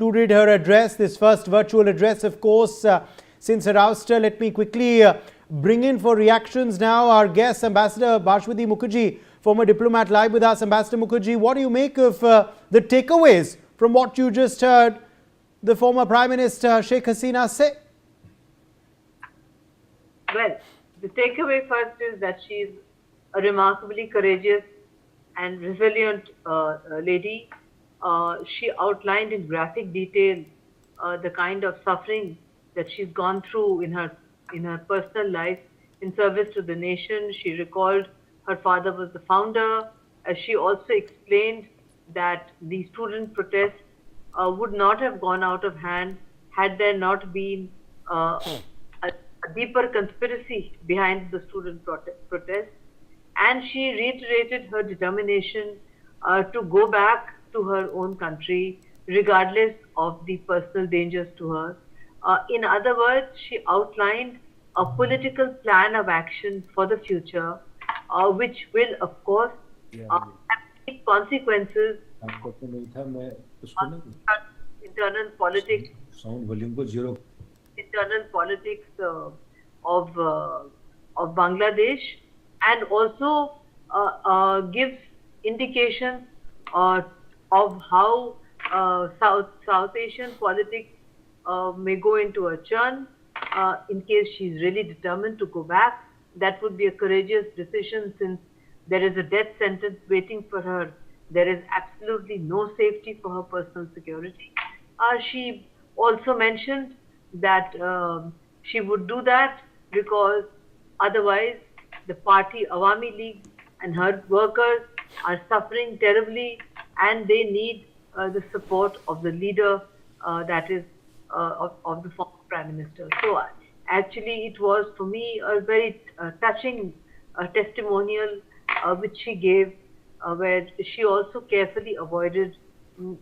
concluded her address, this first virtual address, of course, since her ouster. Let me quickly bring in for reactions now our guest, Ambassador Bhashwati Mukherjee, former diplomat, live with us. Ambassador Mukherjee, what do you make of the takeaways from what you just heard the former Prime Minister Sheikh Hasina say? Well, the takeaway first is that she is a remarkably courageous and resilient lady. She outlined in graphic detail the kind of suffering that she's gone through in her personal life in service to the nation. She recalled her father was the founder. She also explained that the student protests would not have gone out of hand had there not been a deeper conspiracy behind the student protest. And she reiterated her determination to go back to her own country, regardless of the personal dangers to her. In other words, she outlined a political plan of action for the future, which will, of course, have deep consequences on internal politics, of Bangladesh, and also gives indications of how South Asian politics may go into a churn in case she's really determined to go back. That would be a courageous decision, since there is a death sentence waiting for her. There is absolutely no safety for her personal security. She also mentioned that she would do that because otherwise the party Awami League and her workers are suffering terribly, and they need the support of the leader, that is of the former Prime Minister. So actually it was for me a very touching testimonial which she gave, where she also carefully avoided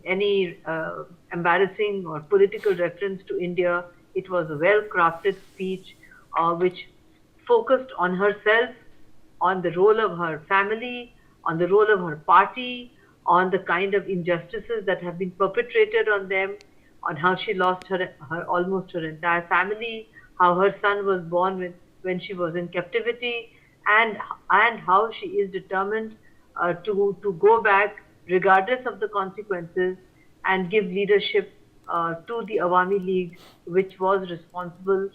any embarrassing or political reference to India. It was a well-crafted speech which focused on herself, on the role of her family, on the role of her party, on the kind of injustices that have been perpetrated on them, on how she lost her almost her entire family, how her son was born when she was in captivity, and how she is determined to go back regardless of the consequences and give leadership to the Awami League, which was responsible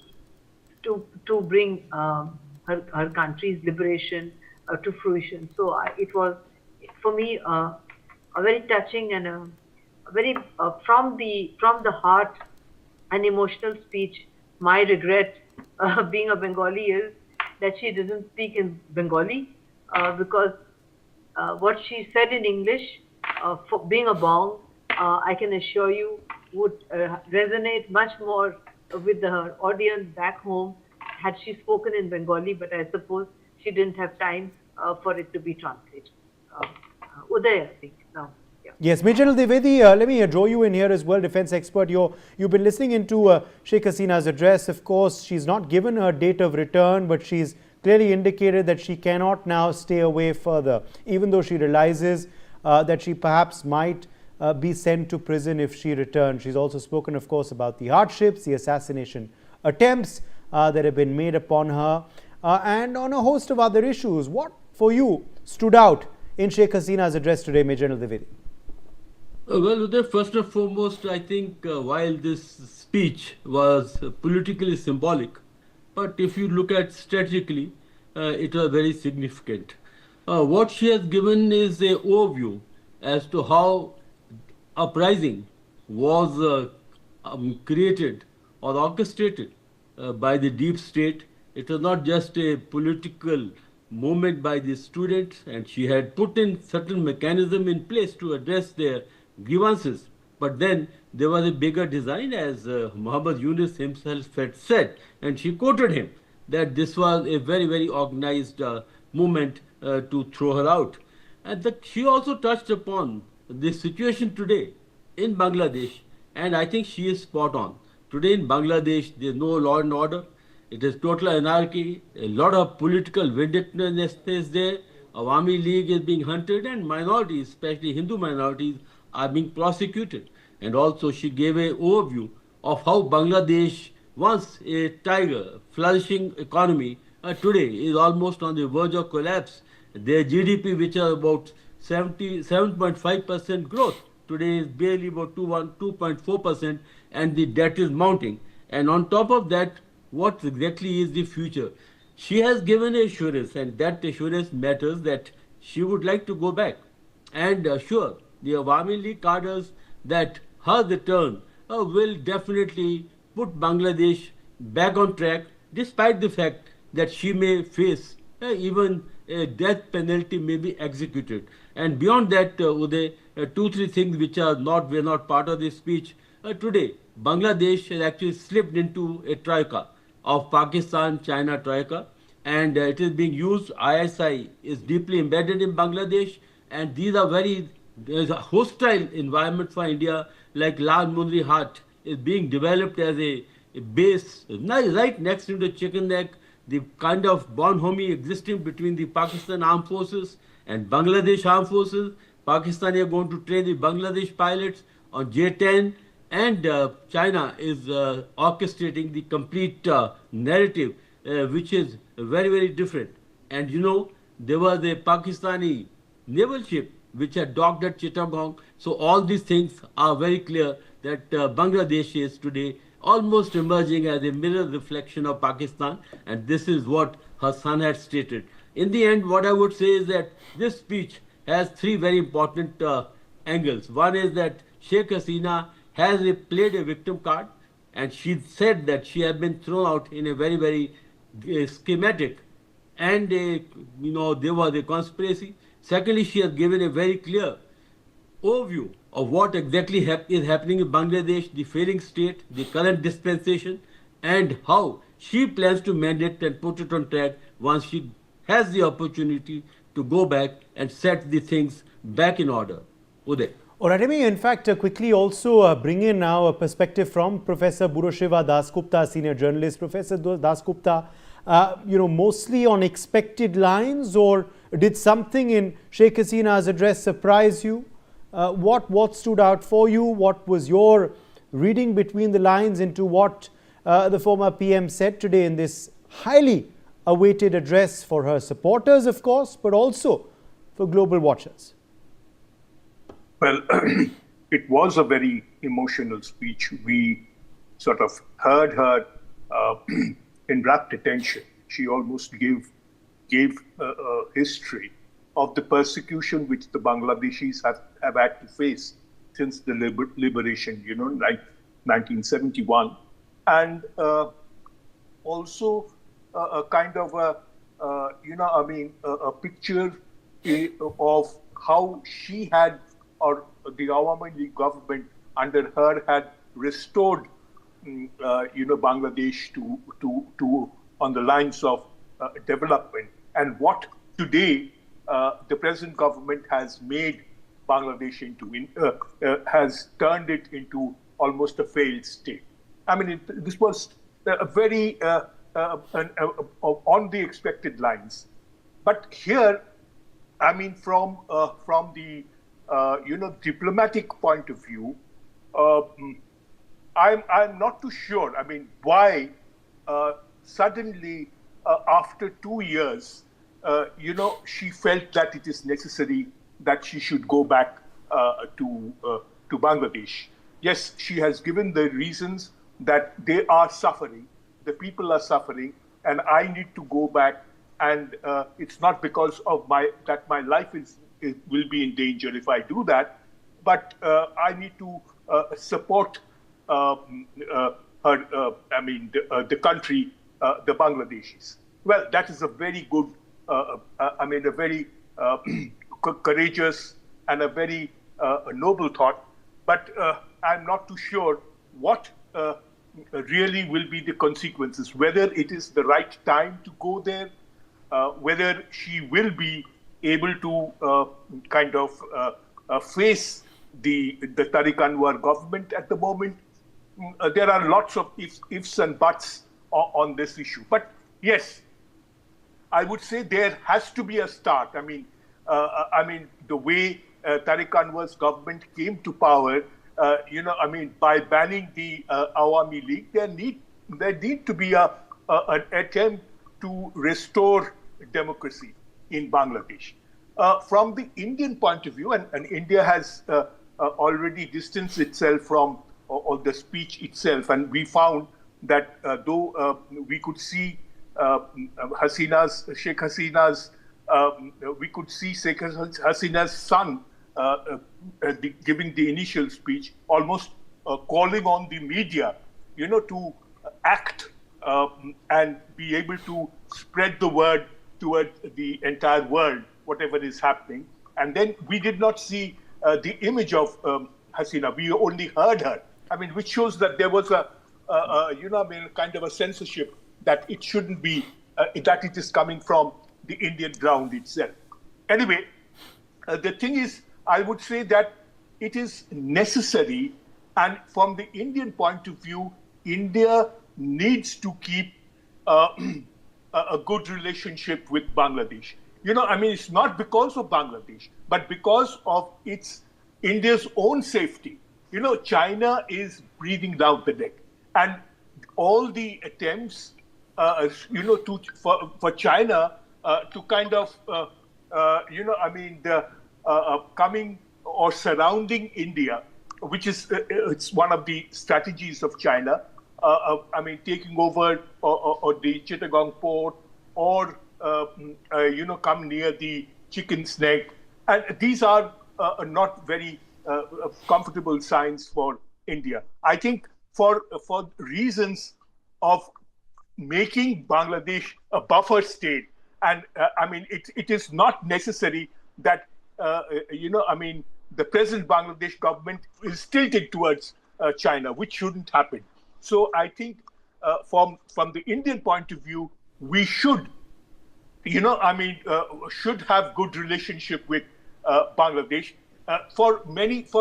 to bring her country's liberation to fruition. So it was, for me, a very touching and a very from the heart and emotional speech. My regret, being a Bengali, is that she doesn't speak in Bengali, because what she said in English, for being a Bong, I can assure you, would resonate much more with her audience back home had she spoken in Bengali, but I suppose she didn't have time for it to be translated. Uday, I think, now. Yeah. Yes, Major Dwivedi, let me draw you in here as well, defense expert. You've been listening into Sheikh Hasina's address. Of course, she's not given her date of return, but she's clearly indicated that she cannot now stay away further, even though she realizes that she perhaps might be sent to prison if she returns. She's also spoken, of course, about the hardships, the assassination attempts that have been made upon her, and on a host of other issues. What, for you, stood out in Sheikh Hasina's address today, Major Dwivedi? Well, Uday, first and foremost, I think while this speech was politically symbolic, but if you look at strategically, it was very significant. What she has given is an overview as to how uprising was created or orchestrated by the deep state. It was not just a political movement by the students, and she had put in certain mechanism in place to address their grievances. But then there was a bigger design, as Muhammad Yunus himself had said, and she quoted him, that this was a very, very organized movement to throw her out. And that she also touched upon the situation today in Bangladesh, and I think she is spot on. Today in Bangladesh, there is no law and order. It is total anarchy. A lot of political vindictiveness is there. Awami League is being hunted, and minorities, especially Hindu minorities, are being prosecuted. And also she gave an overview of how Bangladesh, once a tiger, flourishing economy, today is almost on the verge of collapse. Their GDP, which are about 77.5% growth, today is barely about 2.4%, and the debt is mounting. And on top of that, what exactly is the future? She has given assurance, and that assurance matters, that she would like to go back and assure the Awami League cadres that her return will definitely put Bangladesh back on track, despite the fact that she may face even a death penalty may be executed. And beyond that, Uday, two, three things which are not were not part of this speech. Today, Bangladesh has actually slipped into a troika of Pakistan China troika, and it is being used. ISI is deeply embedded in Bangladesh, and these are very, there's a hostile environment for India, like Lal Munri Hat is being developed as a base right next to the chicken neck, the kind of bonhomie existing between the Pakistan armed forces and Bangladesh armed forces. Pakistan are going to train the Bangladesh pilots on J-10, and China is orchestrating the complete narrative, which is very, very different. And you know, there was a Pakistani naval ship which had docked at Chittagong. So all these things are very clear that Bangladesh is today almost emerging as a mirror reflection of Pakistan, and this is what her son had stated. In the end, what I would say is that this speech has three very important angles. One is that Sheikh Hasina has played a victim card, and she said that she had been thrown out in a very, very schematic, and there was a conspiracy. Secondly, she has given a very clear overview of what exactly is happening in Bangladesh, the failing state, the current dispensation, and how she plans to mend it and put it on track once she has the opportunity to go back and set the things back in order. Uday. All right, let me in fact quickly also bring in now a perspective from Professor Buroshiva Dasgupta, senior journalist. Professor Dasgupta, mostly on expected lines, or did something in Sheikh Hasina's address surprise you? What stood out for you? What was your reading between the lines into what the former PM said today in this highly awaited address for her supporters, of course, but also for global watchers? Well, it was a very emotional speech. We sort of heard her in rapt attention. She almost gave a history of the persecution which the Bangladeshis have had to face since the liberation, like 1971. And also a kind of a picture of how she had, or the Awami League government under her had restored, Bangladesh to on the lines of development, and what today the present government has made Bangladesh into, has turned it into almost a failed state. I mean, this was a very on the expected lines. But here, I mean, from the diplomatic point of view, I'm not too sure. I mean, why suddenly after 2 years, she felt that it is necessary that she should go back to Bangladesh. Yes, she has given the reasons that they are suffering, the people are suffering, and I need to go back. And it's not because of my life will be in danger if I do that, but I need to support the country, the Bangladeshis. Well, that is a very good, a very courageous and a very noble thought. But I'm not too sure what really will be the consequences, whether it is the right time to go there, whether she will be able to face the Tariq Anwar government at the moment. There are lots of ifs and buts on this issue. But yes, I would say there has to be a start. I mean, the way Tariq Anwar's government came to power, by banning the Awami League, there need to be an attempt to restore democracy in Bangladesh. From the Indian point of view, and India has already distanced itself from the speech itself, and we found that though we could see Sheikh Hasina's, son giving the initial speech, almost calling on the media, to act and be able to spread the word toward the entire world, whatever is happening. And then we did not see the image of Hasina. We only heard her. Which shows that there was kind of a censorship, that it shouldn't be, that it is coming from the Indian ground itself. Anyway, the thing is, I would say that it is necessary, and from the Indian point of view, India needs to keep a good relationship with Bangladesh. It's not because of Bangladesh, but because of India's own safety. China is breathing down the neck, and all the attempts, for China to kind of, coming or surrounding India, which is it's one of the strategies of China. Taking over or the Chittagong port, or come near the Chicken's Neck, and these are not very comfortable signs for India. I think for reasons of making Bangladesh a buffer state, and it is not necessary that the present Bangladesh government is tilted towards China, which shouldn't happen. So I think from the Indian point of view, we should, should have good relationship with Bangladesh. For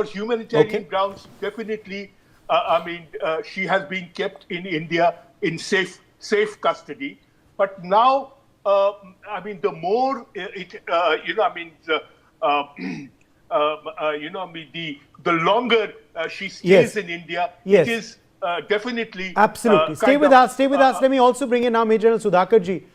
humanitarian grounds, definitely. She has been kept in India in safe custody. But now, the more the longer she stays in India, it is definitely absolutely. Stay with us. Let me also bring in now Major General Sudhakar ji.